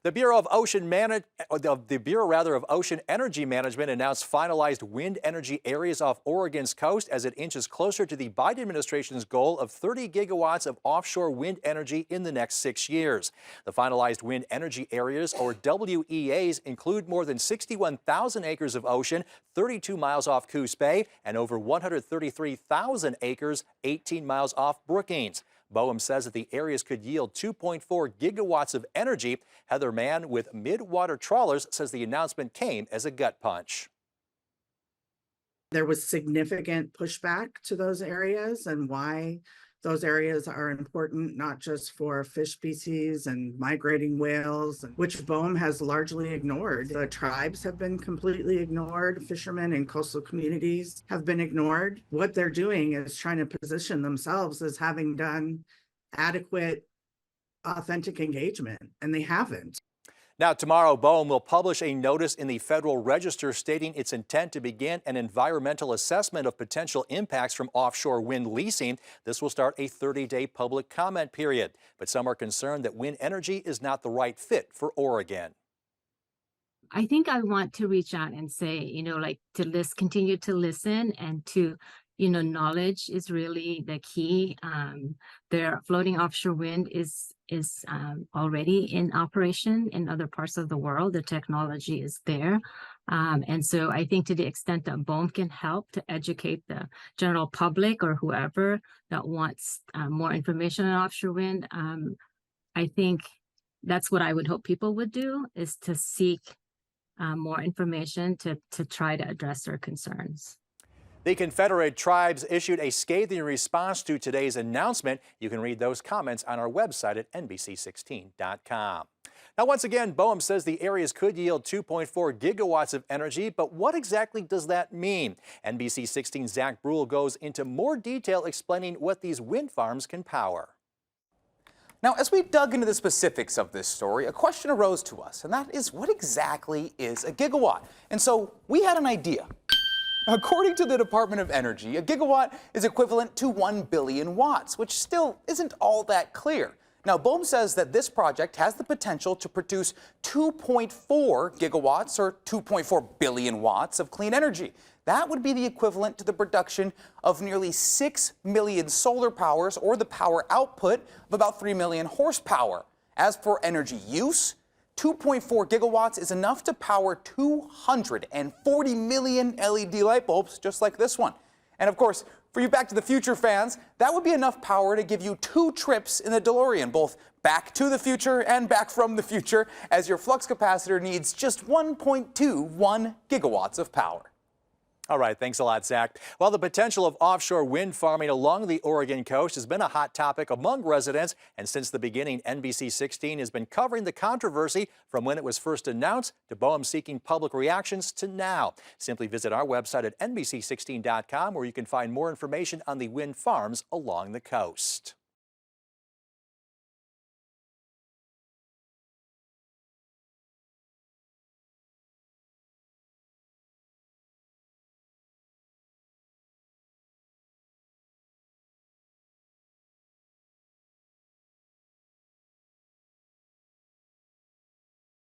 The Bureau of Ocean Energy Management announced finalized wind energy areas off Oregon's coast as it inches closer to the Biden administration's goal of 30 gigawatts of offshore wind energy in the next 6 years. The finalized wind energy areas, or WEAs, include more than 61,000 acres of ocean, 32 miles off Coos Bay, and over 133,000 acres, 18 miles off Brookings. BOEM says that the areas could yield 2.4 gigawatts of energy. Heather Mann with Midwater Trawlers says the announcement came as a gut punch. There was significant pushback to those areas and why those areas are important, not just for fish species and migrating whales, which BOEM has largely ignored. The tribes have been completely ignored. Fishermen and coastal communities have been ignored. What they're doing is trying to position themselves as having done adequate, authentic engagement, and they haven't. Now, tomorrow, BOEM will publish a notice in the Federal Register stating its intent to begin an environmental assessment of potential impacts from offshore wind leasing. This will start a 30-day public comment period. But some are concerned that wind energy is not the right fit for Oregon. I think I want to reach out and say, continue to listen and to, knowledge is really the key. Their floating offshore wind is already in operation in other parts of the world. The technology is there. And so I think to the extent that BOEM can help to educate the general public or whoever that wants more information on offshore wind, I think that's what I would hope people would do, is to seek more information to try to address their concerns. The Confederate Tribes issued a scathing response to today's announcement. You can read those comments on our website at NBC16.com. Now, once again, BOEM says the areas could yield 2.4 gigawatts of energy, but what exactly does that mean? NBC 16's Zach Brule goes into more detail explaining what these wind farms can power. Now, as we dug into the specifics of this story, a question arose to us, and that is, what exactly is a gigawatt? And so we had an idea. According to the Department of Energy, a gigawatt is equivalent to 1 billion watts, which still isn't all that clear. Now, BOEM says that this project has the potential to produce 2.4 gigawatts or 2.4 billion watts of clean energy. That would be the equivalent to the production of nearly 6 million solar powers, or the power output of about 3 million horsepower. As for energy use, 2.4 gigawatts is enough to power 240 million LED light bulbs just like this one. And of course, for you Back to the Future fans, that would be enough power to give you 2 trips in the DeLorean, both back to the future and back from the future, as your flux capacitor needs just 1.21 gigawatts of power. All right, thanks a lot, Zach. Well, the potential of offshore wind farming along the Oregon coast has been a hot topic among residents, and since the beginning, NBC 16 has been covering the controversy from when it was first announced to BOEM seeking public reactions to now. Simply visit our website at NBC16.com, where you can find more information on the wind farms along the coast.